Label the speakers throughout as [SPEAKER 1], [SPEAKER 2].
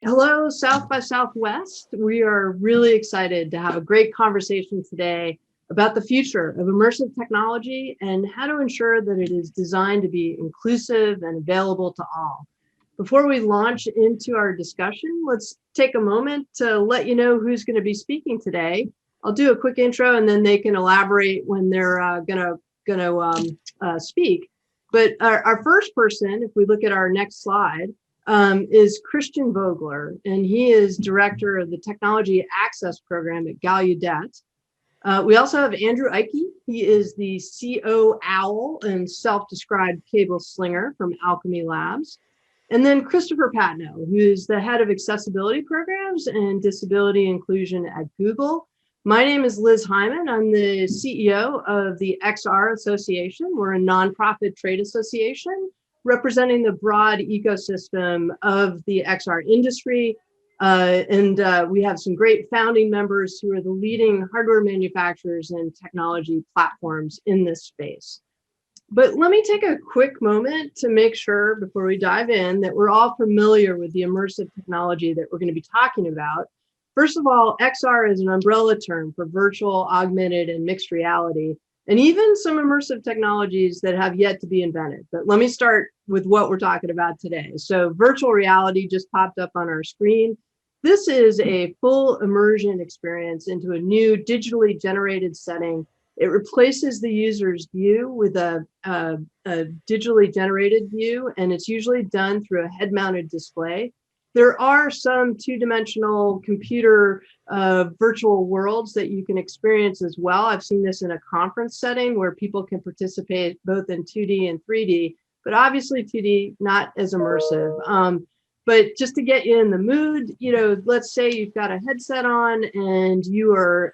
[SPEAKER 1] Hello, South by Southwest. We are really excited to have a great conversation today about the future of immersive technology and how to ensure that it is designed to be inclusive and available to all. Before we launch into our discussion, let's take a moment to let you know who's going to be speaking today. I'll do a quick intro and then they can elaborate when they're going to speak. But our first person, if we look at our next slide, is Christian Vogler, and he is director of the Technology Access Program at Gallaudet. We also have Andrew Icke. He is the CO Owl and self-described cable slinger from Alchemy Labs. And then Christopher Patno, who is the head of accessibility programs and disability inclusion at Google. My name is Liz Hyman. I'm the CEO of the XR Association. We're a nonprofit trade association representing the broad ecosystem of the XR industry. We have some great founding members who are the leading hardware manufacturers and technology platforms in this space. But let me take a quick moment to make sure before we dive in that we're all familiar with the immersive technology that we're going to be talking about. First of all, XR is an umbrella term for virtual, augmented, and mixed reality, and even some immersive technologies that have yet to be invented. But let me start with what we're talking about today. So virtual reality just popped up on our screen. This is a full immersion experience into a new digitally generated setting. It replaces the user's view with a digitally generated view, and it's usually done through a head-mounted display. There are some two-dimensional computer virtual worlds that you can experience as well. I've seen this in a conference setting where people can participate both in 2D and 3D, but obviously 2D not as immersive. But just to get you in the mood, let's say you've got a headset on and you are,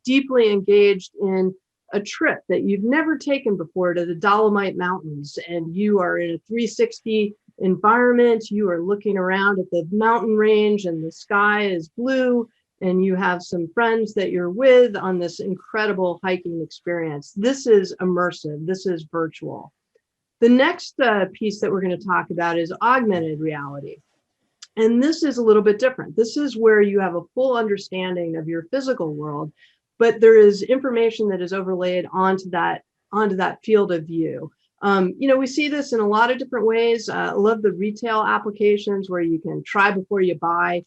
[SPEAKER 1] deeply engaged in a trip that you've never taken before to the Dolomite Mountains, and you are in a 360 environment. You are looking around at the mountain range and the sky is blue, and you have some friends that you're with on this incredible hiking experience. This is immersive. This is virtual. The next piece that we're going to talk about is augmented reality. And this is a little bit different. This is where you have a full understanding of your physical world, but there is information that is overlaid onto that field of view. We see this in a lot of different ways. I love the retail applications where you can try before you buy,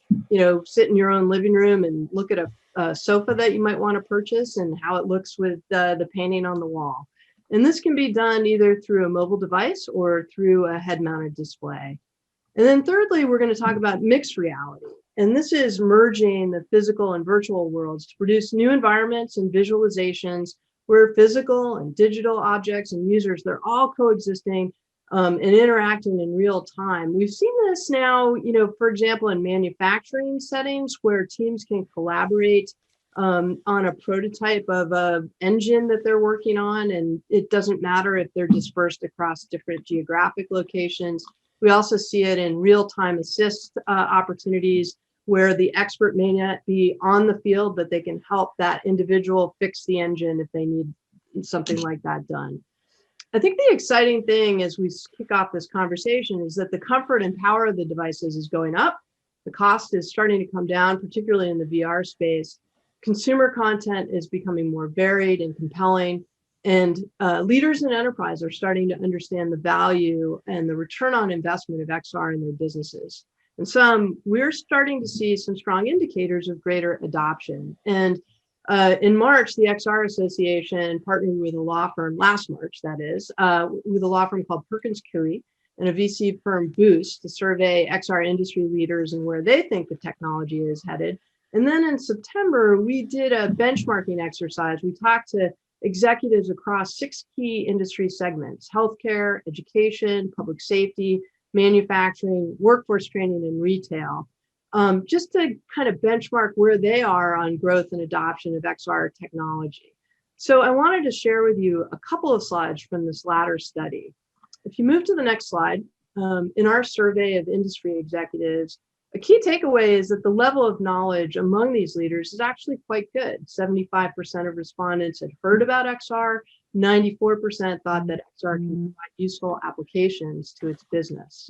[SPEAKER 1] sit in your own living room and look at a sofa that you might want to purchase and how it looks with the painting on the wall. And this can be done either through a mobile device or through a head-mounted display. And then thirdly, we're going to talk about mixed reality. And this is merging the physical and virtual worlds to produce new environments and visualizations where physical and digital objects and users, they're all coexisting and interacting in real time. We've seen this now, for example, in manufacturing settings where teams can collaborate on a prototype of an engine that they're working on, and it doesn't matter if they're dispersed across different geographic locations. We also see it in real-time assist opportunities where the expert may not be on the field, but they can help that individual fix the engine if they need something like that done. I think the exciting thing as we kick off this conversation is that the comfort and power of the devices is going up. The cost is starting to come down, particularly in the VR space. Consumer content is becoming more varied and compelling, and leaders in enterprise are starting to understand the value and the return on investment of XR in their businesses. And we're starting to see some strong indicators of greater adoption. And in March, the XR Association partnered with a law firm, last March, that is, with a law firm called Perkins Coie and a VC firm Boost to survey XR industry leaders and where they think the technology is headed. And then in September, we did a benchmarking exercise. We talked to executives across 6 key industry segments: healthcare, education, public safety, manufacturing, workforce training, and retail, just to kind of benchmark where they are on growth and adoption of XR technology. So I wanted to share with you a couple of slides from this latter study. If you move to the next slide, in our survey of industry executives, a key takeaway is that the level of knowledge among these leaders is actually quite good. 75% of respondents had heard about XR, 94% thought that XR can provide useful applications to its business.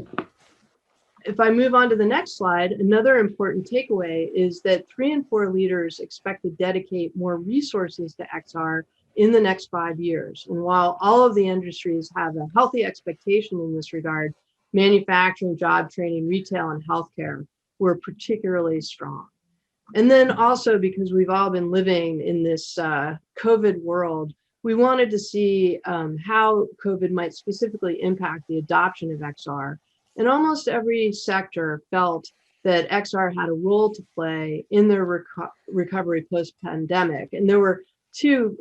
[SPEAKER 1] if I move on to the next slide, another important takeaway is that 3 and 4 leaders expect to dedicate more resources to XR in the next 5 years. And while all of the industries have a healthy expectation in this regard, manufacturing, job training, retail, and healthcare were particularly strong. And then also, because we've all been living in this COVID world, we wanted to see how COVID might specifically impact the adoption of XR. And almost every sector felt that XR had a role to play in their recovery post-pandemic. And there were two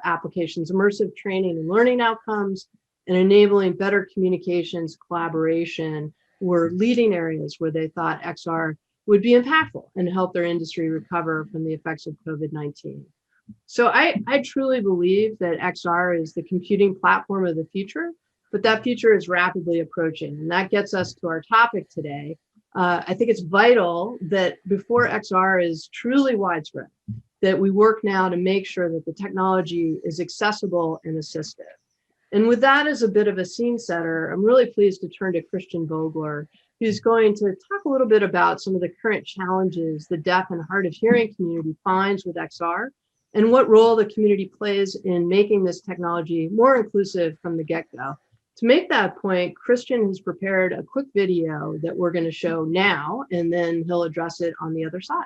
[SPEAKER 1] applications: immersive training and learning outcomes, and enabling better communications, collaboration were leading areas where they thought XR would be impactful and help their industry recover from the effects of COVID-19. So I truly believe that XR is the computing platform of the future, but that future is rapidly approaching. And that gets us to our topic today. I think it's vital that before XR is truly widespread, that we work now to make sure that the technology is accessible and assistive. And with that as a bit of a scene setter, I'm really pleased to turn to Christian Vogler, who's going to talk a little bit about some of the current challenges the deaf and hard of hearing community finds with XR, and what role the community plays in making this technology more inclusive from the get-go. To make that point, Christian has prepared a quick video that we're going to show now, and then he'll address it on the other side.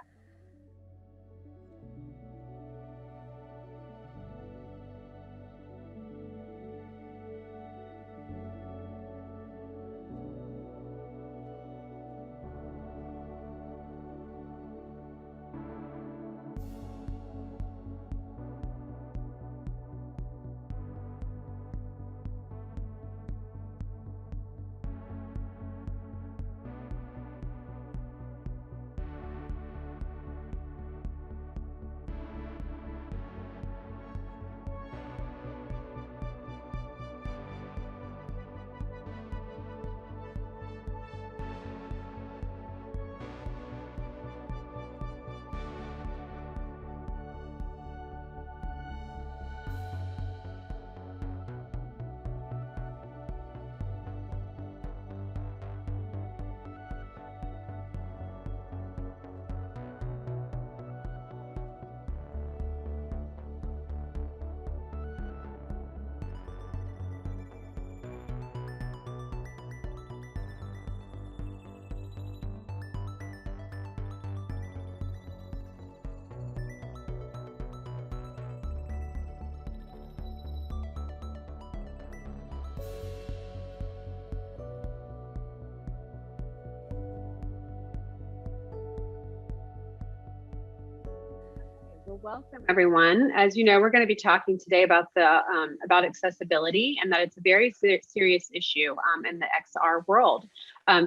[SPEAKER 2] Well, welcome everyone. As you know, we're going to be talking today about about accessibility, and that it's a very serious issue in the XR world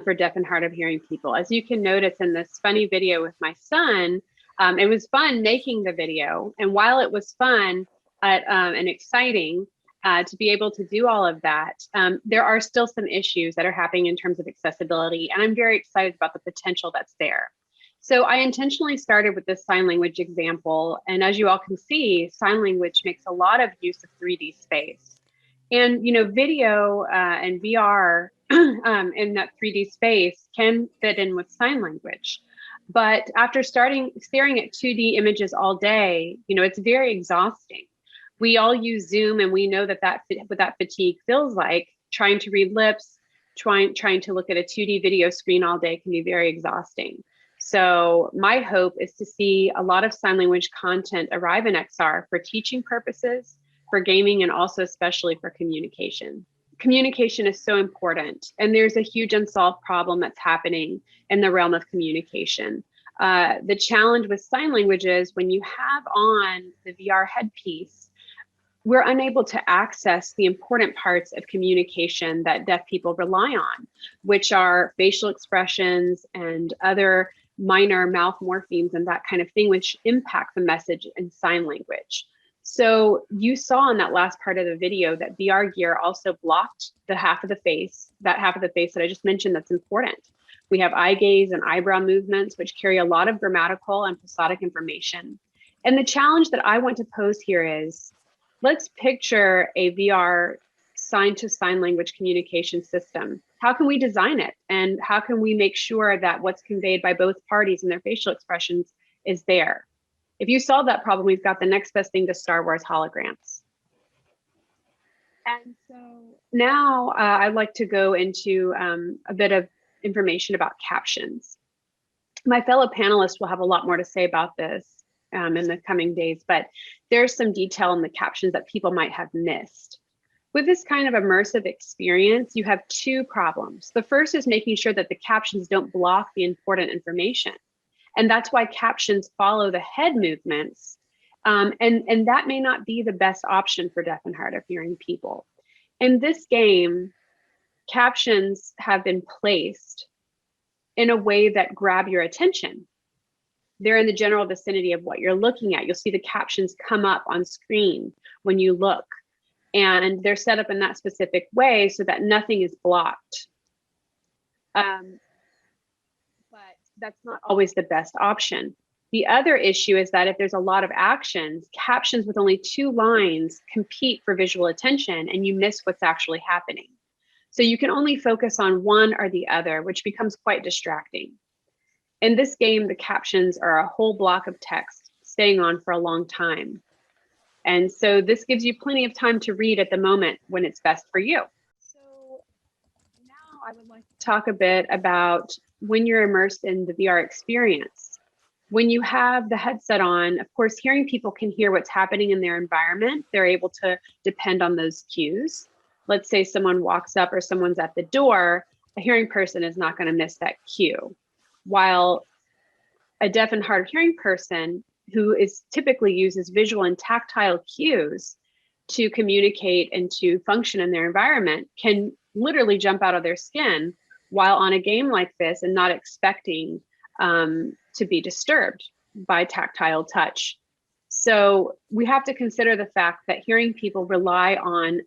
[SPEAKER 2] for deaf and hard of hearing people. As you can notice in this funny video with my son, it was fun making the video, and while it was fun and exciting to be able to do all of that, there are still some issues that are happening in terms of accessibility, and I'm very excited about the potential that's there. So I intentionally started with this sign language example. And as you all can see, sign language makes a lot of use of 3D space. And, you know, video and VR in that 3D space can fit in with sign language. But after staring at 2D images all day, you know, it's very exhausting. We all use Zoom, and we know what that fatigue feels like. Trying to read lips, trying to look at a 2D video screen all day can be very exhausting. So my hope is to see a lot of sign language content arrive in XR for teaching purposes, for gaming, and also especially for communication. Communication is so important, and there's a huge unsolved problem that's happening in the realm of communication. The challenge with sign language is when you have on the VR headpiece, we're unable to access the important parts of communication that deaf people rely on, which are facial expressions and other minor mouth morphemes and that kind of thing, which impact the message in sign language. So you saw in that last part of the video that VR gear also blocked the half of the face, that half of the face that I just mentioned that's important. We have eye gaze and eyebrow movements, which carry a lot of grammatical and prosodic information. And the challenge that I want to pose here is, let's picture a VR sign-to-sign language communication system. how can we design it? And how can we make sure that what's conveyed by both parties and their facial expressions is there? If you solve that problem, we've got the next best thing to Star Wars holograms. And so now I'd like to go into a bit of information about captions. My fellow panelists will have a lot more to say about this in the coming days, but there's some detail in the captions that people might have missed. With this kind of immersive experience, you have two problems. The first is making sure that the captions don't block the important information. And that's why captions follow the head movements. And that may not be the best option for deaf and hard of hearing people. In this game, captions have been placed in a way that grab your attention. They're in the general vicinity of what you're looking at. You'll see the captions come up on screen when you look. And they're set up in that specific way so that nothing is blocked. But that's not always the best option. The other issue is that if there's a lot of actions, captions with only 2 lines compete for visual attention and you miss what's actually happening. So you can only focus on one or the other, which becomes quite distracting. In this game, the captions are a whole block of text staying on for a long time. And so this gives you plenty of time to read at the moment when it's best for you. So now I would like to talk a bit about when you're immersed in the VR experience. When you have the headset on, of course, hearing people can hear what's happening in their environment. They're able to depend on those cues. Let's say someone walks up or someone's at the door, a hearing person is not going to miss that cue. While a deaf and hard of hearing person who is typically uses visual and tactile cues to communicate and to function in their environment can literally jump out of their skin while on a game like this and not expecting to be disturbed by tactile touch. So we have to consider the fact that hearing people rely on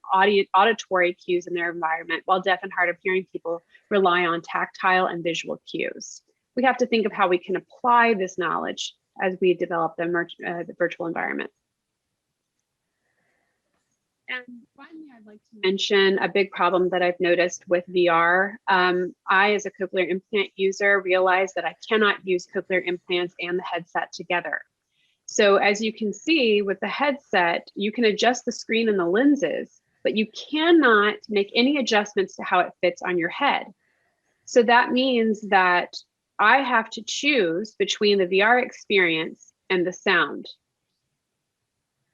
[SPEAKER 2] auditory cues in their environment, while deaf and hard of hearing people rely on tactile and visual cues. We have to think of how we can apply this knowledge as we develop the virtual environment. And finally, I'd like to mention a big problem that I've noticed with VR. I, as a cochlear implant user, realized that I cannot use cochlear implants and the headset together. So as you can see with the headset, you can adjust the screen and the lenses, but you cannot make any adjustments to how it fits on your head. So that means that I have to choose between the VR experience and the sound.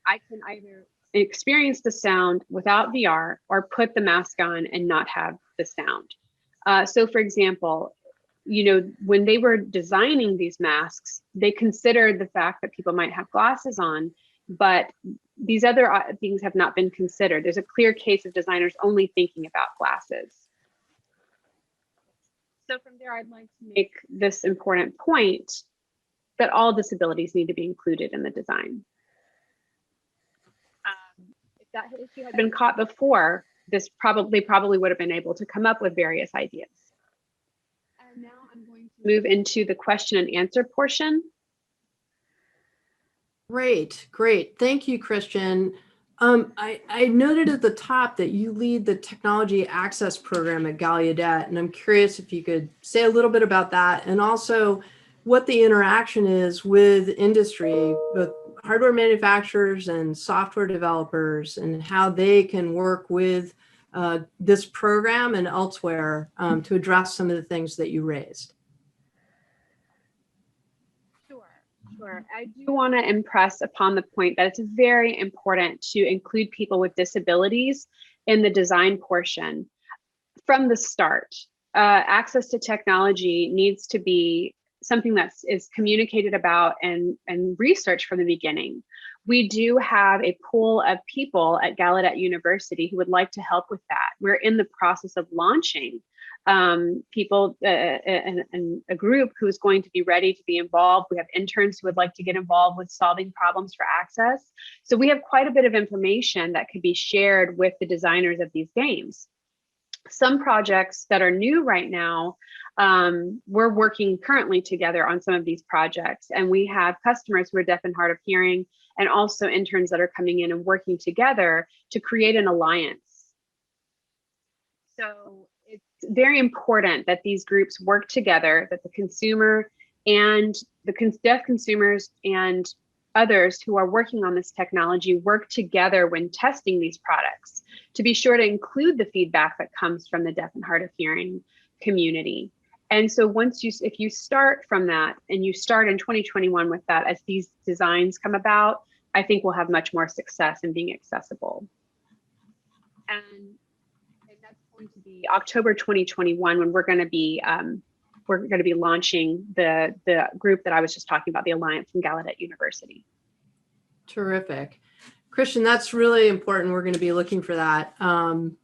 [SPEAKER 2] I can either experience the sound without VR or put the mask on and not have the sound. So for example, you know, when they were designing these masks, they considered the fact that people might have glasses on, but these other things have not been considered. There's a clear case of designers only thinking about glasses. So from there, I'd like to make this important point that all disabilities need to be included in the design. If that issue had been caught before, this probably would have been able to come up with various ideas. And now I'm going to move into the question and answer portion.
[SPEAKER 1] Great. Thank you, Christian. I noted at the top that you lead the Technology Access Program at Gallaudet, and I'm curious if you could say a little bit about that and also what the interaction is with industry, both hardware manufacturers and software developers, and how they can work with this program and elsewhere to address some of the things that you raised.
[SPEAKER 2] Sure. I do want to impress upon the point that it's very important to include people with disabilities in the design portion from the start. Access to technology needs to be something that is communicated about and researched from the beginning. We do have a pool of people at Gallaudet University who would like to help with that. We're in the process of launching people and a group who's going to be ready to be involved. We have interns who would like to get involved with solving problems for access. So we have quite a bit of information that could be shared with the designers of these games. Some projects that are new right now, we're working currently together on some of these projects, and we have customers who are deaf and hard of hearing, and also interns that are coming in and working together to create an alliance. So very important that these groups work together, that the consumer and the deaf consumers and others who are working on this technology work together when testing these products to be sure to include the feedback that comes from the deaf and hard of hearing community. And so if you start from that and you start in 2021 with that, as these designs come about, I think we'll have much more success in being accessible. And that's going to be October 2021 when we're going to be launching the group that I was just talking about, the Alliance from Gallaudet University.
[SPEAKER 1] Terrific. Christian, that's really important. We're going to be looking for that. And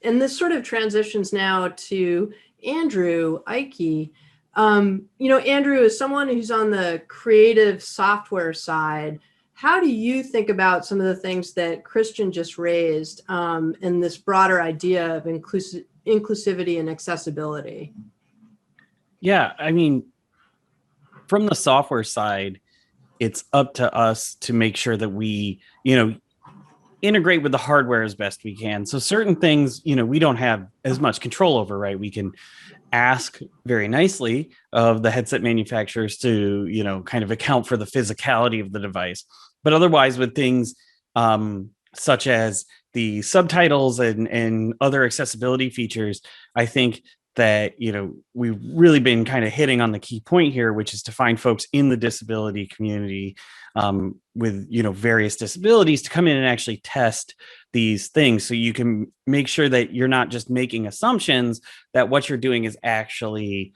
[SPEAKER 1] this sort of transitions now to Andrew Ike. Andrew, is someone who's on the creative software side, how do you think about some of the things that Christian just raised in this broader idea of inclusivity and accessibility?
[SPEAKER 3] Yeah, I mean, from the software side, it's up to us to make sure that we, integrate with the hardware as best we can. So certain things, we don't have as much control over, right? We can ask very nicely of the headset manufacturers to, kind of account for the physicality of the device. But otherwise, with things such as the subtitles and other accessibility features, I think that, we've really been kind of hitting on the key point here, which is to find folks in the disability community with, various disabilities to come in and actually test these things. So you can make sure that you're not just making assumptions, that what you're doing is actually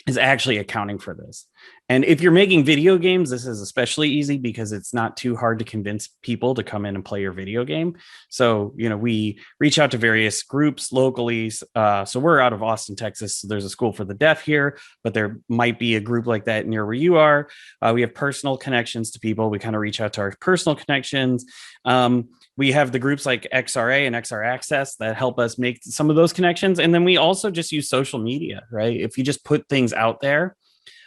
[SPEAKER 3] accounting for this. And if you're making video games, this is especially easy because it's not too hard to convince people to come in and play your video game. So, we reach out to various groups locally. So we're out of Austin, Texas. So there's a school for the deaf here, but there might be a group like that near where you are. We have personal connections to people. We kind of reach out to our personal connections. We have the groups like XRA and XR Access that help us make some of those connections. And then we also just use social media, right? If you just put things out there,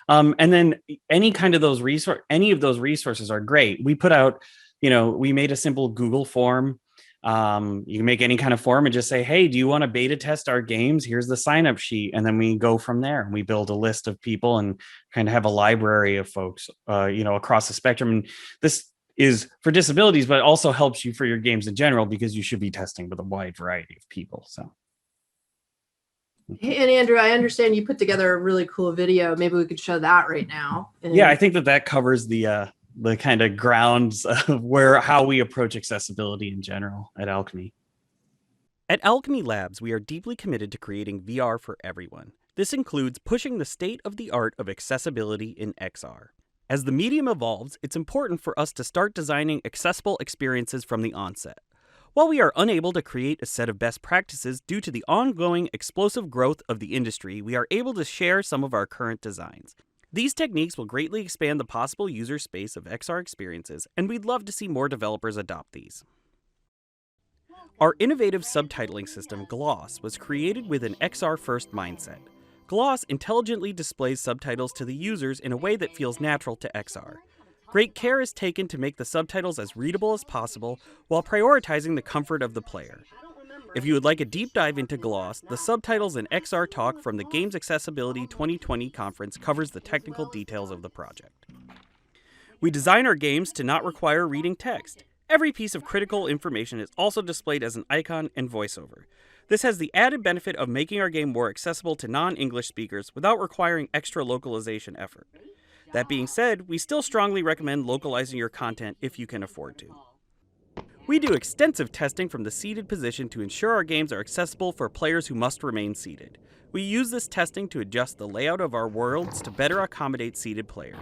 [SPEAKER 3] and then any of those resources are great. We put out, we made a simple Google form. You can make any kind of form and just say, hey, do you want to beta test our games? Here's the sign up sheet. And then we go from there and we build a list of people and kind of have a library of folks, across the spectrum. And this is for disabilities, but it also helps you for your games in general, because you should be testing with a wide variety of people. So.
[SPEAKER 1] Hey, and Andrew, I understand you put together a really cool video. Maybe we could show that right now.
[SPEAKER 3] Yeah, I think that covers the kind of grounds of how we approach accessibility in general at Alchemy.
[SPEAKER 4] At Alchemy Labs, we are deeply committed to creating VR for everyone. This includes pushing the state of the art of accessibility in XR. As the medium evolves, it's important for us to start designing accessible experiences from the onset. While we are unable to create a set of best practices due to the ongoing explosive growth of the industry, we are able to share some of our current designs. These techniques will greatly expand the possible user space of XR experiences, and we'd love to see more developers adopt these. Our innovative subtitling system, Gloss, was created with an XR-first mindset. Gloss intelligently displays subtitles to the users in a way that feels natural to XR. Great care is taken to make the subtitles as readable as possible while prioritizing the comfort of the player. If you would like a deep dive into Gloss, the Subtitles and XR talk from the Games Accessibility 2020 conference covers the technical details of the project. We design our games to not require reading text. Every piece of critical information is also displayed as an icon and voiceover. This has the added benefit of making our game more accessible to non-English speakers without requiring extra localization effort. That being said, we still strongly recommend localizing your content if you can afford to. We do extensive testing from the seated position to ensure our games are accessible for players who must remain seated. We use this testing to adjust the layout of our worlds to better accommodate seated players.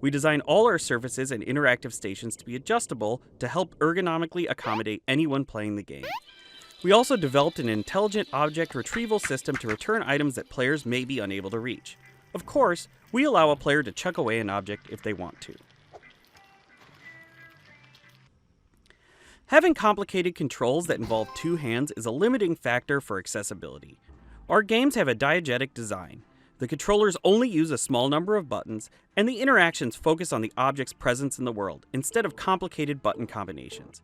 [SPEAKER 4] We design all our surfaces and interactive stations to be adjustable to help ergonomically accommodate anyone playing the game. We also developed an intelligent object retrieval system to return items that players may be unable to reach. Of course, we allow a player to chuck away an object if they want to. Having complicated controls that involve two hands is a limiting factor for accessibility. Our games have a diegetic design. The controllers only use a small number of buttons, and the interactions focus on the object's presence in the world, instead of complicated button combinations.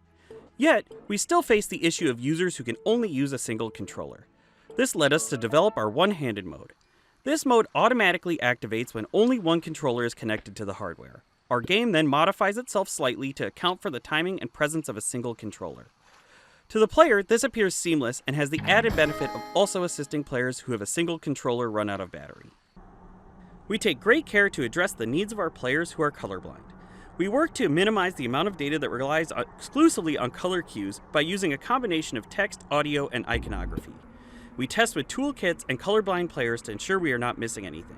[SPEAKER 4] Yet, we still face the issue of users who can only use a single controller. This led us to develop our one-handed mode. This mode automatically activates when only one controller is connected to the hardware. Our game then modifies itself slightly to account for the timing and presence of a single controller. To the player, this appears seamless and has the added benefit of also assisting players who have a single controller run out of battery. We take great care to address the needs of our players who are colorblind. We work to minimize the amount of data that relies exclusively on color cues by using a combination of text, audio, and iconography. We test with toolkits and colorblind players to ensure we are not missing anything.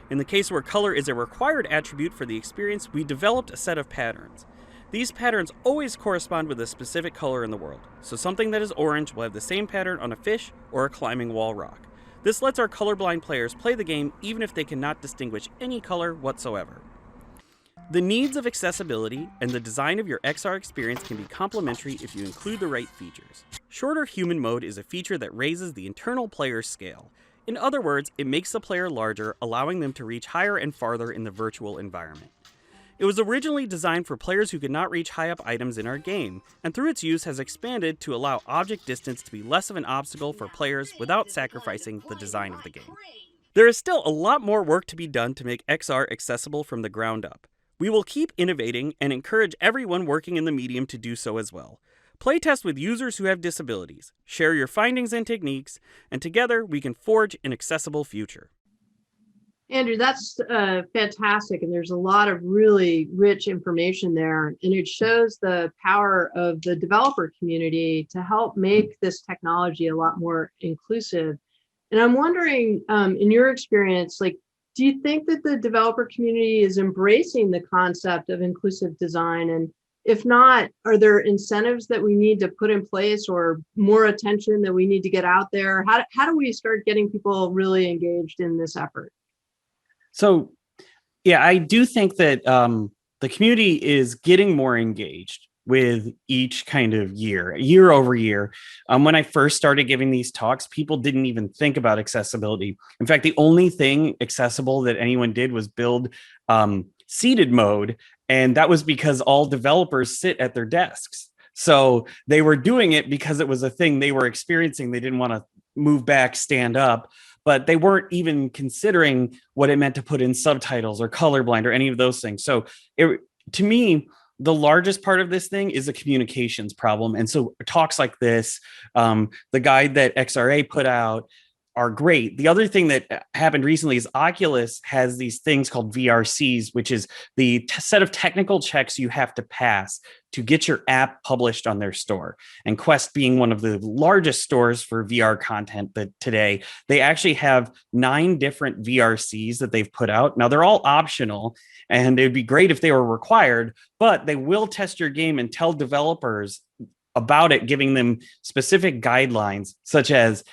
[SPEAKER 4] In the case where color is a required attribute for the experience, we developed a set of patterns. These patterns always correspond with a specific color in the world, so something that is orange will have the same pattern on a fish or a climbing wall rock. This lets our colorblind players play the game even if they cannot distinguish any color whatsoever. The needs of accessibility and the design of your XR experience can be complementary if you include the right features. Shorter human mode is a feature that raises the internal player's scale. In other words, it makes the player larger, allowing them to reach higher and farther in the virtual environment. It was originally designed for players who could not reach high-up items in our game, and through its use has expanded to allow object distance to be less of an obstacle for players without sacrificing the design of the game. There is still a lot more work to be done to make XR accessible from the ground up. We will keep innovating and encourage everyone working in the medium to do so as well. Playtest with users who have disabilities, share your findings and techniques, and together we can forge an accessible future.
[SPEAKER 1] Andrew, that's fantastic. And there's a lot of really rich information there. And it shows the power of the developer community to help make this technology a lot more inclusive. And I'm wondering, in your experience, like, do you think that the developer community is embracing the concept of inclusive design? And if not, are there incentives that we need to put in place or more attention that we need to get out there? How do we start getting people really engaged in this effort?
[SPEAKER 3] So, yeah, I do think that the community is getting more engaged with each kind of year over year. When I first started giving these talks, people didn't even think about accessibility. In fact, the only thing accessible that anyone did was build seated mode. And that was because all developers sit at their desks. So they were doing it because it was a thing they were experiencing. They didn't want to move back, stand up, but they weren't even considering what it meant to put in subtitles or colorblind or any of those things. So to me, the largest part of this thing is a communications problem. And so talks like this, the guide that XRA put out, are great. The other thing that happened recently is Oculus has these things called VRCs, which is the set of technical checks you have to pass to get your app published on their store. And Quest being one of the largest stores for VR content today, they actually have 9 different VRCs that they've put out. Now, they're all optional, and it'd be great if they were required, but they will test your game and tell developers about it, giving them specific guidelines, such as,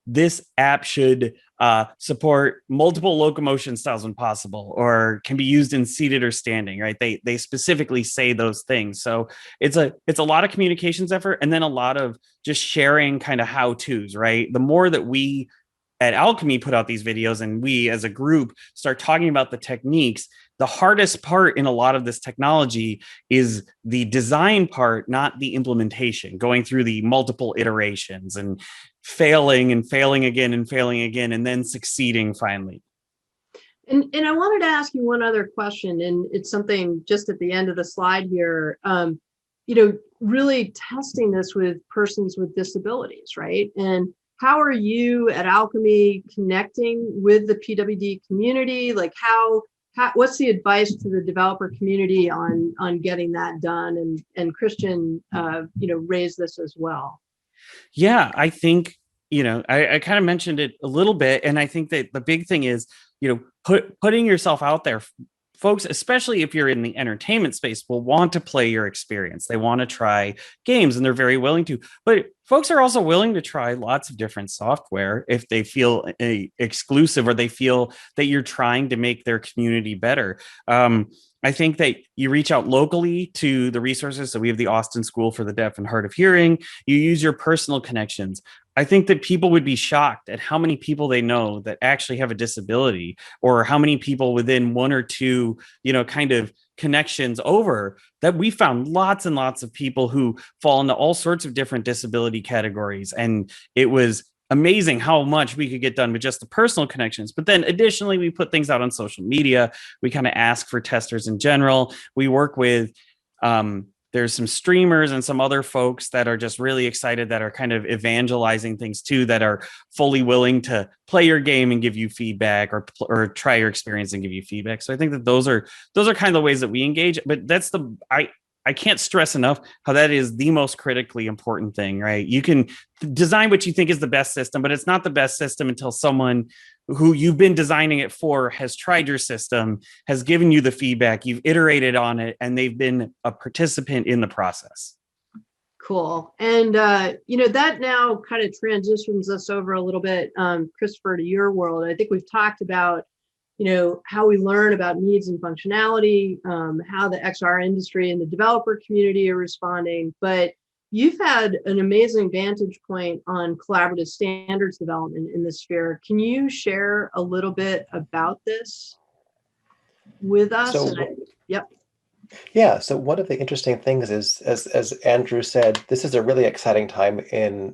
[SPEAKER 3] this app should support multiple locomotion styles when possible, or can be used in seated or standing, right? They specifically say those things. So it's a lot of communications effort, and then a lot of just sharing kind of how-tos, right? The more that we at Alchemy put out these videos and we as a group start talking about the techniques, the hardest part in a lot of this technology is the design part, not the implementation, going through the multiple iterations and failing again and then succeeding finally.
[SPEAKER 1] And I wanted to ask you one other question, and it's something just at the end of the slide here, really testing this with persons with disabilities, right? And how are you at Alchemy connecting with the PWD community? Like what's the advice to the developer community on getting that done? And Christian, raised this as well.
[SPEAKER 3] Yeah, I think, I kind of mentioned it a little bit, and I think that the big thing is, putting yourself out there. Folks, especially if you're in the entertainment space, will want to play your experience. They want to try games, and they're very willing to. But folks are also willing to try lots of different software if they feel exclusive or they feel that you're trying to make their community better. I think that you reach out locally to the resources. So we have the Austin School for the Deaf and Hard of Hearing. You use your personal connections. I think that people would be shocked at how many people they know that actually have a disability, or how many people within 1 or 2, kind of connections over, that we found lots and lots of people who fall into all sorts of different disability categories. And it was amazing how much we could get done with just the personal connections. But then additionally, we put things out on social media. We kind of ask for testers in general. We work with, there's some streamers and some other folks that are just really excited, that are kind of evangelizing things too, that are fully willing to play your game and give you feedback, or try your experience and give you feedback. So I think that those are kind of the ways that we engage. But that's I can't stress enough how that is the most critically important thing, right? You can design what you think is the best system, but it's not the best system until someone who you've been designing it for has tried your system, has given you the feedback, you've iterated on it, and they've been a participant in the process.
[SPEAKER 1] Cool. And, that now kind of transitions us over a little bit, Christopher, to your world. I think we've talked about how we learn about needs and functionality, how the XR industry and the developer community are responding. But you've had an amazing vantage point on collaborative standards development in this sphere. Can you share a little bit about this with us? Yep.
[SPEAKER 5] Yeah, so one of the interesting things is, as Andrew said, this is a really exciting time in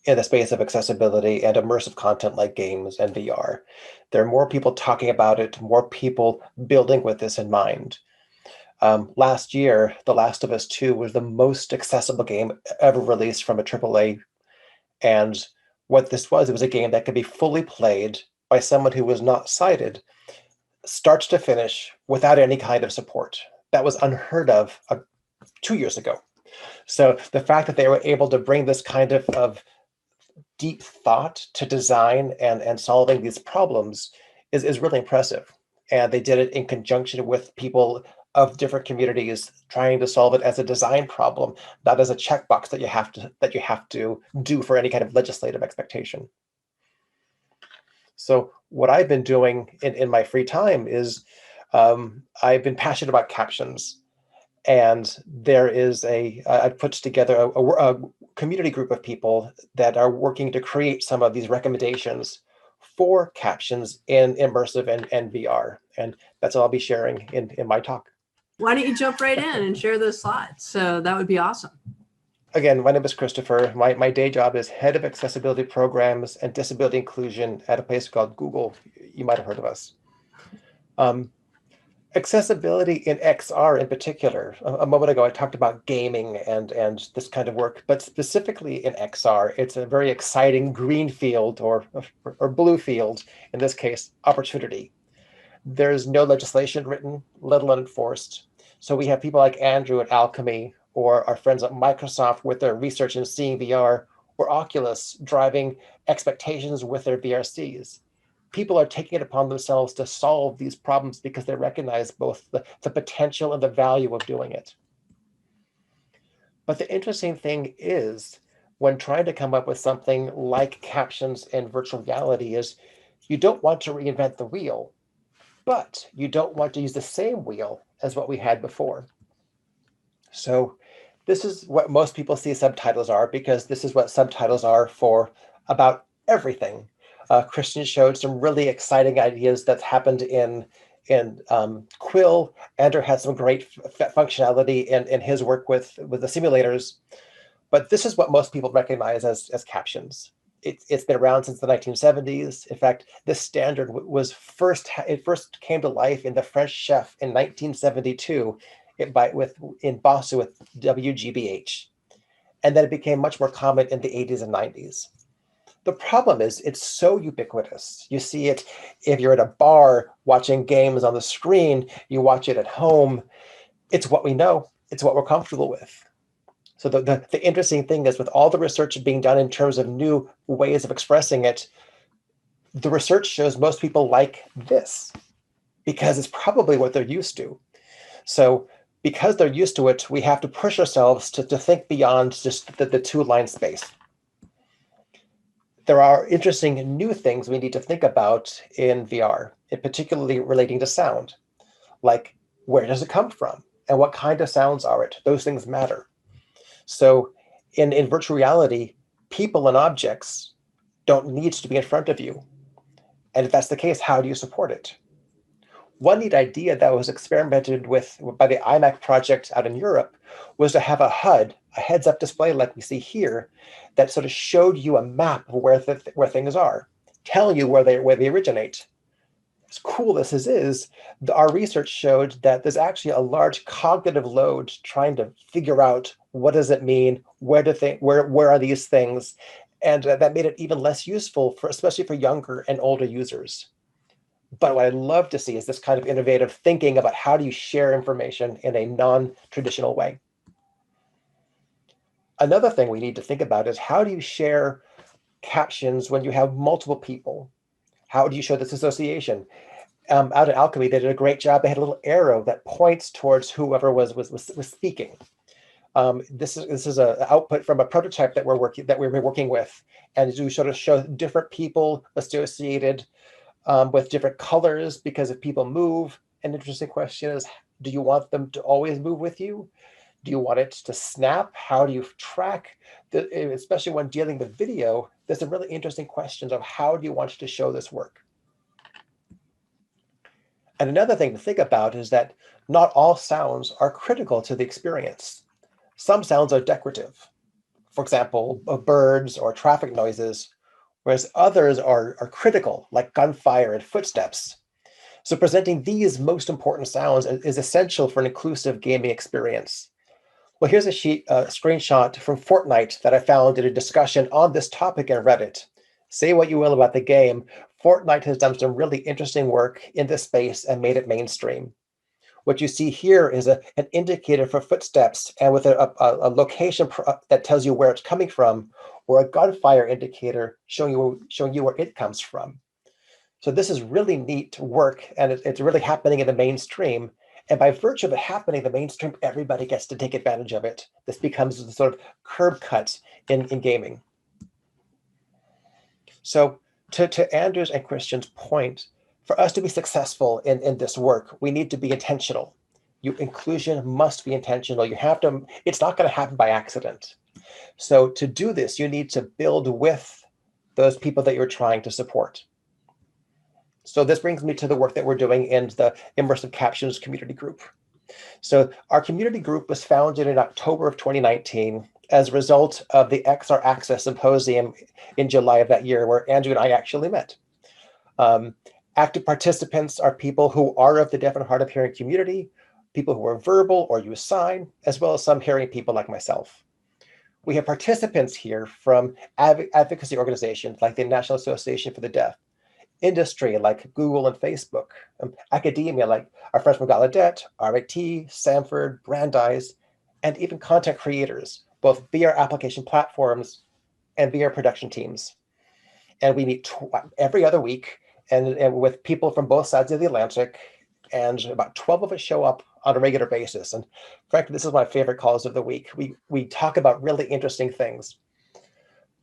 [SPEAKER 5] the space of accessibility and immersive content like games and VR. There are more people talking about it, more people building with this in mind. Last year, The Last of Us 2 was the most accessible game ever released from a AAA. And what this was, it was a game that could be fully played by someone who was not sighted, start to finish, without any kind of support. That was unheard of 2 years ago. So the fact that they were able to bring this kind of deep thought to design and solving these problems is really impressive. And they did it in conjunction with people of different communities trying to solve it as a design problem, not as a checkbox that you have to do for any kind of legislative expectation. So what I've been doing in my free time is I've been passionate about captions. And there is I've put together a community group of people that are working to create some of these recommendations for captions in immersive and VR. And that's what I'll be sharing in my talk.
[SPEAKER 1] Why don't you jump right in and share those slides? So that would be awesome.
[SPEAKER 5] Again, my name is Christopher. My day job is head of accessibility programs and disability inclusion at a place called Google. You might have heard of us. Accessibility in XR in particular. A moment ago, I talked about gaming and this kind of work, but specifically in XR, it's a very exciting green field or blue field, in this case, opportunity. There's no legislation written, let alone enforced. So we have people like Andrew at Alchemy, or our friends at Microsoft with their research in seeing VR, or Oculus driving expectations with their VRCs. People are taking it upon themselves to solve these problems because they recognize both the potential and the value of doing it. But the interesting thing is, when trying to come up with something like captions and virtual reality, is you don't want to reinvent the wheel, but you don't want to use the same wheel as what we had before. So this is what most people see subtitles are, because this is what subtitles are for about everything. Christian showed some really exciting ideas that's happened in Quill. Andrew had some great functionality in his work with the simulators. But this is what most people recognize as captions. It's been around since the 1970s. In fact, this standard first came to life in the French Chef in 1972 in Boston with WGBH. And then it became much more common in the 80s and 90s. The problem is it's so ubiquitous. You see it if you're at a bar watching games on the screen, you watch it at home. It's what we know. It's what we're comfortable with. So the interesting thing is, with all the research being done in terms of new ways of expressing it, the research shows most people like this because it's probably what they're used to. So because they're used to it, we have to push ourselves to think beyond just the two-line space. There are interesting new things we need to think about in VR, particularly relating to sound, like where does it come from and what kind of sounds are it? Those things matter. So in virtual reality, people and objects don't need to be in front of you. And if that's the case, how do you support it? One neat idea that was experimented with by the IMAC project out in Europe was to have a HUD, a heads-up display like we see here that sort of showed you a map of where things are, telling you where they originate. As cool as this is, our research showed that there's actually a large cognitive load trying to figure out what does it mean, where are these things, and that made it even less useful for especially for younger and older users. But what I'd love to see is this kind of innovative thinking about how do you share information in a non-traditional way. Another thing we need to think about is how do you share captions when you have multiple people? How do you show this association? Out at Alchemy, they did a great job. They had a little arrow that points towards whoever was speaking. This is an output from a prototype that we're working with, and we sort of show different people associated with different colors because if people move. An interesting question is, do you want them to always move with you? Do you want it to snap? How do you track? Especially when dealing with video, there's some really interesting questions of how do you want to show this work? And another thing to think about is that not all sounds are critical to the experience. Some sounds are decorative. For example, birds or traffic noises, whereas others are critical, like gunfire and footsteps. So presenting these most important sounds is essential for an inclusive gaming experience. Well, here's a screenshot from Fortnite that I found in a discussion on this topic in Reddit. Say what you will about the game, Fortnite has done some really interesting work in this space and made it mainstream. What you see here is an indicator for footsteps and with a location that tells you where it's coming from, or a gunfire indicator showing you where it comes from. So this is really neat work, and it's really happening in the mainstream. And by virtue of it happening in the mainstream, everybody gets to take advantage of it. This becomes the sort of curb cut in gaming. So to Andrew's and Christian's point, for us to be successful in this work, we need to be intentional. Inclusion must be intentional. It's not going to happen by accident. So to do this, you need to build with those people that you're trying to support. So this brings me to the work that we're doing in the Immersive Captions community group. So our community group was founded in October of 2019 as a result of the XR Access Symposium in July of that year, where Andrew and I actually met. Active participants are people who are of the deaf and hard of hearing community, people who are verbal or use sign, as well as some hearing people like myself. We have participants here from advocacy organizations like the National Association for the Deaf, industry like Google and Facebook, academia like our friends from Gallaudet, RIT, Samford, Brandeis, and even content creators, both VR application platforms and VR production teams. And we meet every other week and with people from both sides of the Atlantic, and about 12 of us show up on a regular basis. And frankly, this is my favorite calls of the week. We talk about really interesting things.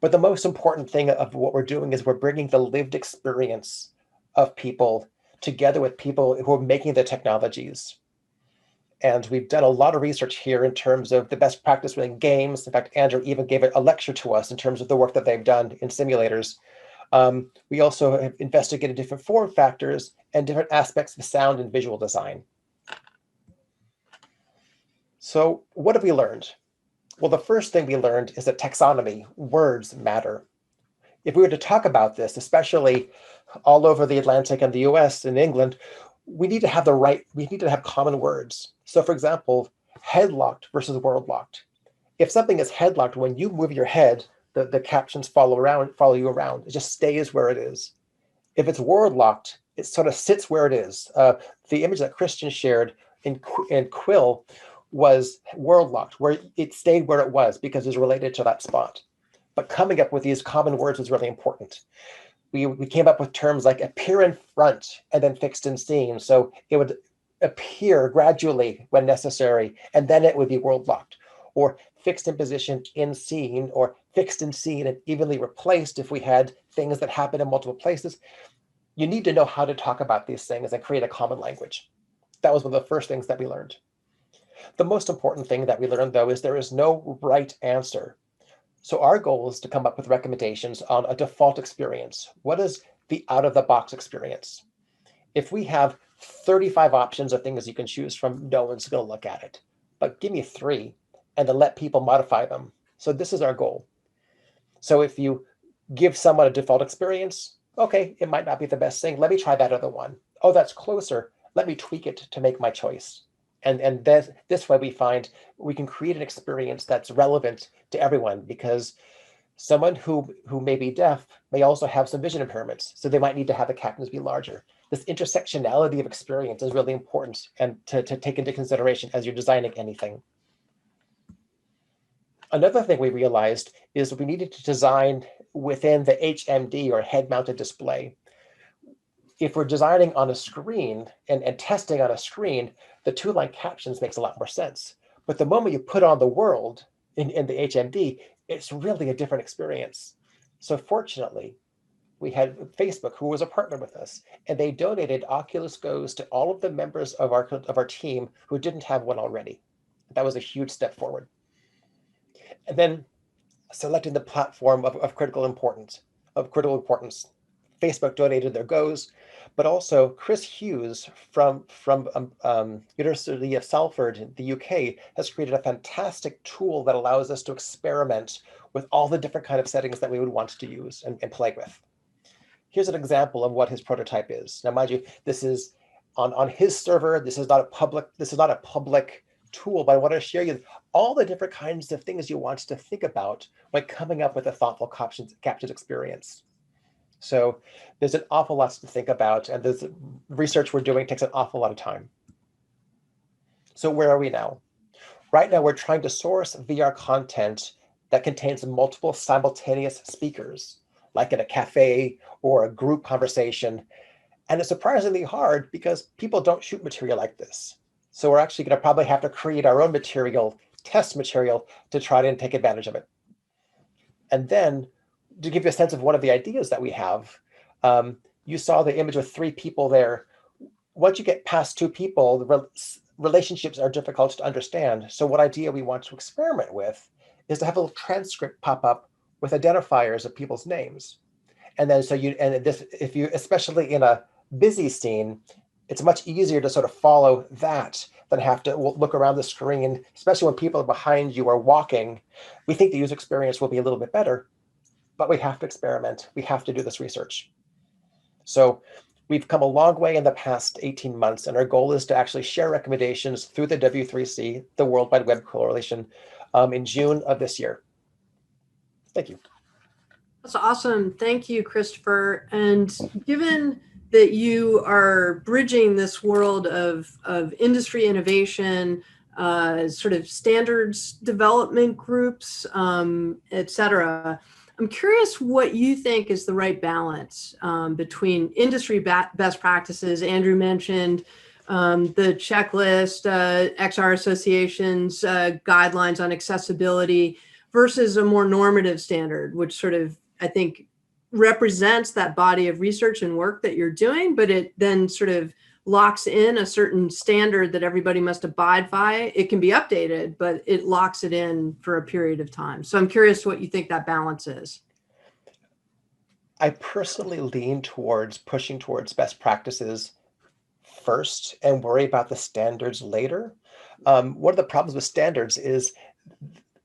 [SPEAKER 5] But the most important thing of what we're doing is we're bringing the lived experience of people together with people who are making the technologies. And we've done a lot of research here in terms of the best practice within games. In fact, Andrew even gave a lecture to us in terms of the work that they've done in simulators. We also have investigated different form factors and different aspects of sound and visual design. So what have we learned? Well, the first thing we learned is that taxonomy, words matter. If we were to talk about this, especially all over the Atlantic and the US and England, we need to have common words. So for example, headlocked versus world locked. If something is headlocked, when you move your head, the captions follow you around. It just stays where it is. If it's world locked, it sort of sits where it is. The image that Christian shared in Quill was world locked, where it stayed where it was because it's related to that spot. But coming up with these common words was really important. We came up with terms like appear in front and then fixed in scene. So it would appear gradually when necessary, and then it would be world locked, or fixed in position in scene, or fixed in scene and evenly replaced if we had things that happen in multiple places. You need to know how to talk about these things and create a common language. That was one of the first things that we learned. The most important thing that we learned, though, is there is no right answer. So our goal is to come up with recommendations on a default experience. What is the out-of-the-box experience? If we have 35 options of things you can choose from, no one's going to look at it. But give me 3. and then let people modify them. So this is our goal. So if you give someone a default experience, okay, it might not be the best thing. Let me try that other one. Oh, that's closer. Let me tweak it to make my choice. And this way we find we can create an experience that's relevant to everyone, because someone who may be deaf may also have some vision impairments. So they might need to have the captions be larger. This intersectionality of experience is really important and to take into consideration as you're designing anything. Another thing we realized is we needed to design within the HMD, or head-mounted display. If we're designing on a screen and testing on a screen, the two-line captions makes a lot more sense. But the moment you put on the world in the HMD, it's really a different experience. So fortunately, we had Facebook, who was a partner with us, and they donated Oculus Go's to all of the members of our team who didn't have one already. That was a huge step forward. And then selecting the platform of critical importance. Facebook donated their Go's, but also Chris Hughes from University of Salford in the UK has created a fantastic tool that allows us to experiment with all the different kind of settings that we would want to use and play with. Here's an example of what his prototype is. Now, mind you, this is on his server. This is not a public tool, but I want to share you all the different kinds of things you want to think about when coming up with a thoughtful captions experience. So there's an awful lot to think about, and the research we're doing takes an awful lot of time. So where are we now? Right now, we're trying to source VR content that contains multiple simultaneous speakers, like in a cafe or a group conversation. And it's surprisingly hard because people don't shoot material like this. So we're actually going to probably have to create our own material, test material, to try to take advantage of it. And then, to give you a sense of one of the ideas that we have, you saw the image with 3 people there. Once you get past 2 people, the relationships are difficult to understand. So what idea we want to experiment with is to have a little transcript pop up with identifiers of people's names. And then if you, especially in a busy scene, it's much easier to sort of follow that than have to look around the screen, especially when people behind you are walking. We think the user experience will be a little bit better, but we have to experiment. We have to do this research. So we've come a long way in the past 18 months, and our goal is to actually share recommendations through the W3C, the World Wide Web Coalition, in June of this year. Thank you.
[SPEAKER 1] That's awesome. Thank you, Christopher. And given that you are bridging this world of industry innovation, sort of standards development groups, et cetera, I'm curious what you think is the right balance between industry best practices. Andrew mentioned the checklist, XR Association's guidelines on accessibility versus a more normative standard, which sort of, I think, represents that body of research and work that you're doing, but it then sort of locks in a certain standard that everybody must abide by. It can be updated, but it locks it in for a period of time. So I'm curious what you think that balance is.
[SPEAKER 5] I personally lean towards pushing towards best practices first and worry about the standards later. One of the problems with standards is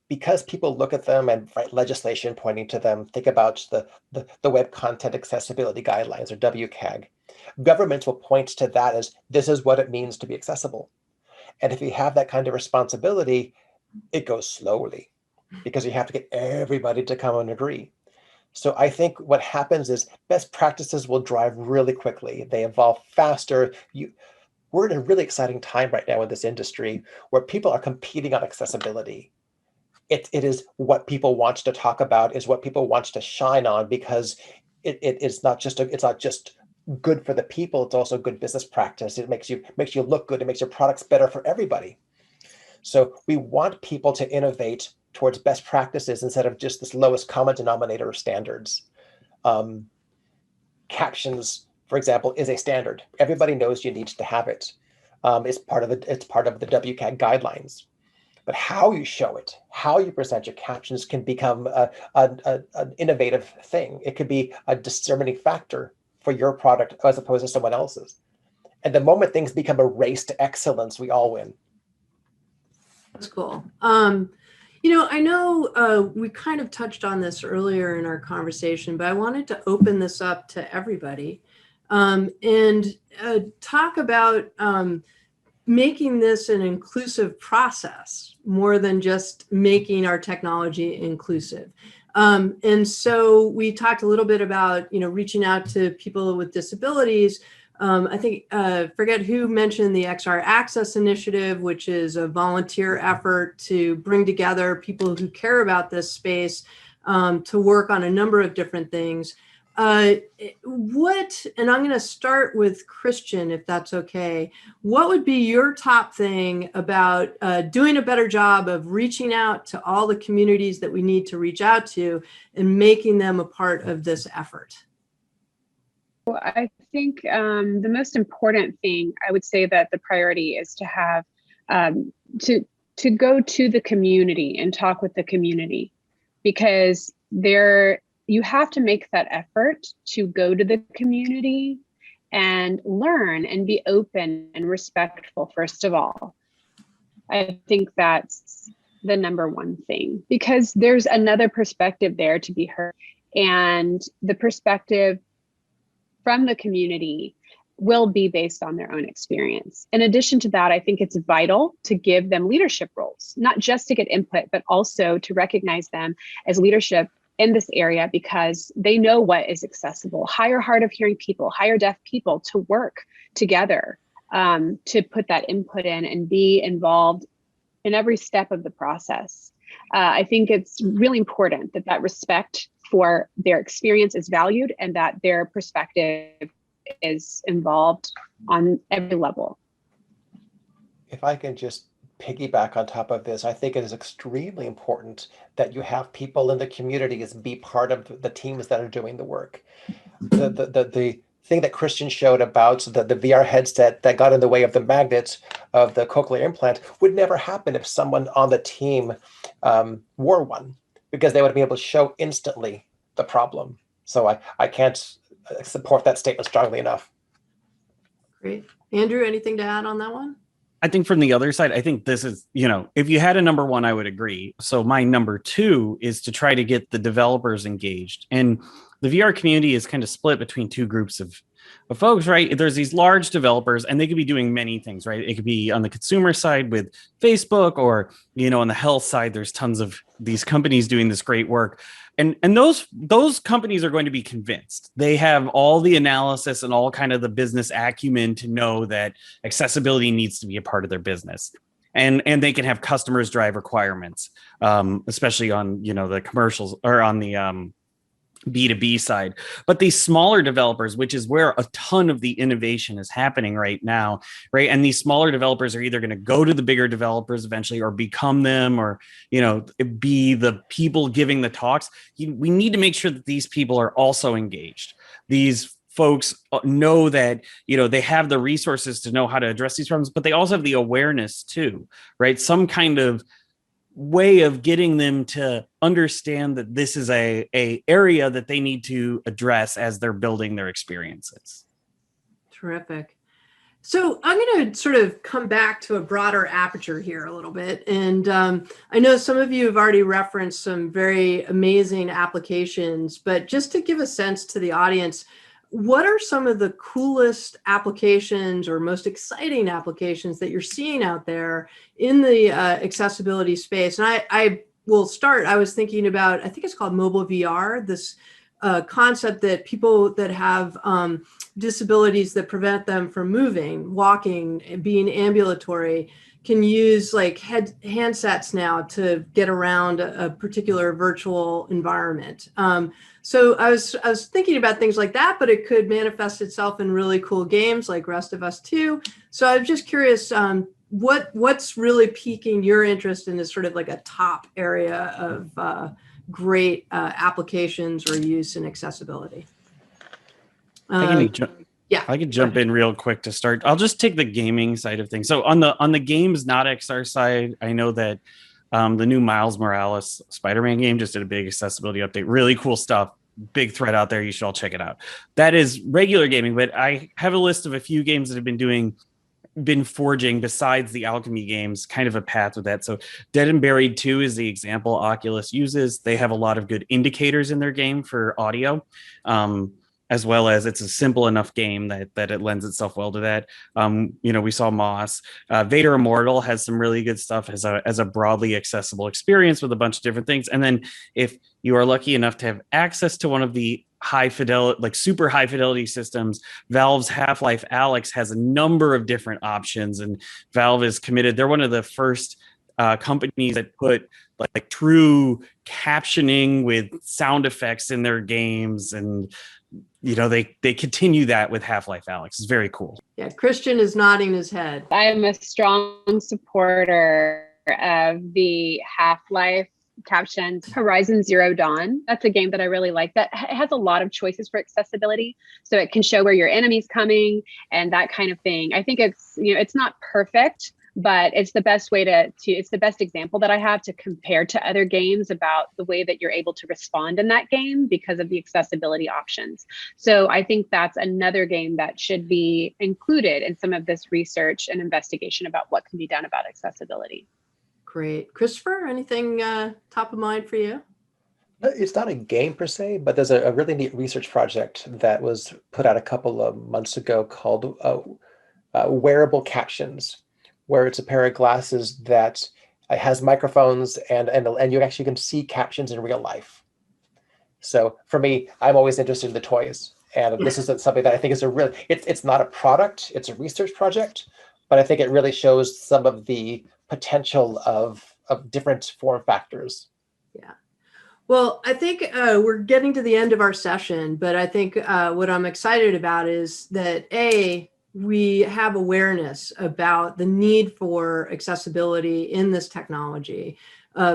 [SPEAKER 5] because people look at them and write legislation pointing to them, think about the Web Content Accessibility Guidelines, or WCAG. Governments will point to that as, this is what it means to be accessible. And if you have that kind of responsibility, it goes slowly because you have to get everybody to come and agree. So I think what happens is best practices will drive really quickly. They evolve faster. We're in a really exciting time right now in this industry where people are competing on accessibility. It is what people want to talk about, is what people want to shine on, because it's not just good for the people, it's also good business practice. It makes you look good, it makes your products better for everybody. So we want people to innovate towards best practices instead of just this lowest common denominator of standards. Captions, for example, is a standard. Everybody knows you need to have it. It's part of the WCAG guidelines. But how you show it, how you present your captions can become an innovative thing. It could be a discerning factor for your product as opposed to someone else's. And the moment things become a race to excellence, we all win.
[SPEAKER 1] That's cool. I know we kind of touched on this earlier in our conversation, but I wanted to open this up to everybody and talk about making this an inclusive process more than just making our technology inclusive. And so we talked a little bit about, reaching out to people with disabilities. I think, forget who mentioned the XR Access Initiative, which is a volunteer effort to bring together people who care about this space to work on a number of different things. And I'm going to start with Christian, if that's okay. What would be your top thing about doing a better job of reaching out to all the communities that we need to reach out to and making them a part of this effort?
[SPEAKER 2] Well, I think the most important thing, I would say that the priority is to have to go to the community and talk with the community, because you have to make that effort to go to the community and learn and be open and respectful, first of all. I think that's the number one thing, because there's another perspective there to be heard. And the perspective from the community will be based on their own experience. In addition to that, I think it's vital to give them leadership roles, not just to get input, but also to recognize them as leadership in this area, because they know what is accessible. Hire hard of hearing people, hire deaf people to work together to put that input in and be involved in every step of the process. I think it's really important that respect for their experience is valued and that their perspective is involved on every level.
[SPEAKER 5] If I can just piggyback on top of this, I think it is extremely important that you have people in the communities be part of the teams that are doing the work. The thing that Christian showed about the VR headset that got in the way of the magnets of the cochlear implant would never happen if someone on the team wore one, because they would be able to show instantly the problem. So I can't support that statement strongly enough.
[SPEAKER 1] Great. Andrew, anything to add on that one?
[SPEAKER 3] I think from the other side, I think this is, if you had a number one, I would agree. So my number two is to try to get the developers engaged. And the VR community is kind of split between two groups of folks, right? There's these large developers, and they could be doing many things, right? It could be on the consumer side with Facebook, or, on the health side, there's tons of these companies doing this great work. And those companies are going to be convinced. They have all the analysis and all kind of the business acumen to know that accessibility needs to be a part of their business. And they can have customers drive requirements, especially on, the commercials or on the B2B side. But these smaller developers, which is where a ton of the innovation is happening right now, right? And these smaller developers are either going to go to the bigger developers eventually, or become them, or, be the people giving the talks. We need to make sure that these people are also engaged. These folks know that, they have the resources to know how to address these problems, but they also have the awareness too, right? Some kind of way of getting them to understand that this is a area that they need to address as they're building their experiences.
[SPEAKER 1] Terrific. So I'm going to sort of come back to a broader aperture here a little bit. And I know some of you have already referenced some very amazing applications, but just to give a sense to the audience, what are some of the coolest applications or most exciting applications that you're seeing out there in the accessibility space? And I will start, I was thinking about, I think it's called mobile VR, this concept that people that have disabilities that prevent them from moving, walking, being ambulatory, can use like handsets now to get around a particular virtual environment. So I was thinking about things like that, but it could manifest itself in really cool games like Rest of Us 2. So I'm just curious, what's really piquing your interest in this sort of like a top area of great applications or use in accessibility?
[SPEAKER 3] I can jump in real quick to start. I'll just take the gaming side of things. So on the games, not XR side, I know that the new Miles Morales Spider-Man game just did a big accessibility update. Really cool stuff. Big thread out there. You should all check it out. That is regular gaming, but I have a list of a few games that have been doing been forging, besides the Alchemy games, kind of a path with that. So Dead and Buried 2 is the example Oculus uses. They have a lot of good indicators in their game for audio, as well as it's a simple enough game that it lends itself well to that. We saw Moss. Vader Immortal has some really good stuff as a broadly accessible experience with a bunch of different things. And then if you are lucky enough to have access to one of the high fidelity, like super high fidelity systems, Valve's Half-Life Alyx has a number of different options, and Valve is committed. They're one of the first companies that put like true captioning with sound effects in their games, and they continue that with Half-Life Alyx. It's very cool.
[SPEAKER 1] Yeah, Christian is nodding his head.
[SPEAKER 2] I am a strong supporter of the Half-Life Captions Horizon Zero Dawn. That's a game that I really like. That has a lot of choices for accessibility, so it can show where your enemy's coming and that kind of thing. I think it's not perfect, but it's the best way it's the best example that I have to compare to other games about the way that you're able to respond in that game because of the accessibility options. So I think that's another game that should be included in some of this research and investigation about what can be done about accessibility.
[SPEAKER 1] Great. Christopher, anything top of mind for you?
[SPEAKER 5] It's not a game per se, but there's a really neat research project that was put out a couple of months ago called Wearable Captions, where it's a pair of glasses that has microphones and you actually can see captions in real life. So for me, I'm always interested in the toys. And this is something that I think is it's not a product, it's a research project, but I think it really shows some of the potential of different form factors.
[SPEAKER 1] Yeah. Well, I think we're getting to the end of our session, but I think what I'm excited about is that we have awareness about the need for accessibility in this technology.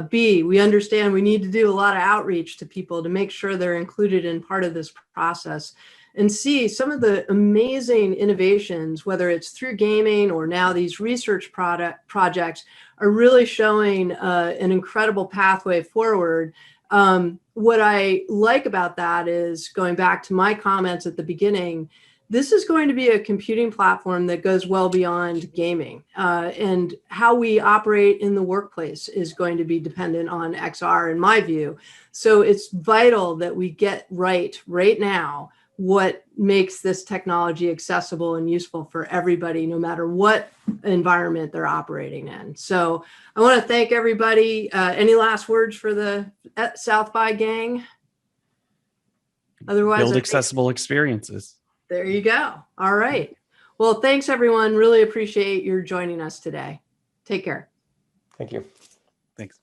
[SPEAKER 1] B, we understand we need to do a lot of outreach to people to make sure they're included in part of this process. And C, some of the amazing innovations, whether it's through gaming or now these research projects, are really showing an incredible pathway forward. What I like about that is, going back to my comments at the beginning, this is going to be a computing platform that goes well beyond gaming. And how we operate in the workplace is going to be dependent on XR, in my view. So it's vital that we get right now what makes this technology accessible and useful for everybody, no matter what environment they're operating in. So I want to thank everybody. Any last words for the South by gang? Otherwise,
[SPEAKER 3] build accessible experiences.
[SPEAKER 1] There you go. All right. Well, thanks, everyone. Really appreciate your joining us today. Take care.
[SPEAKER 5] Thank you.
[SPEAKER 3] Thanks.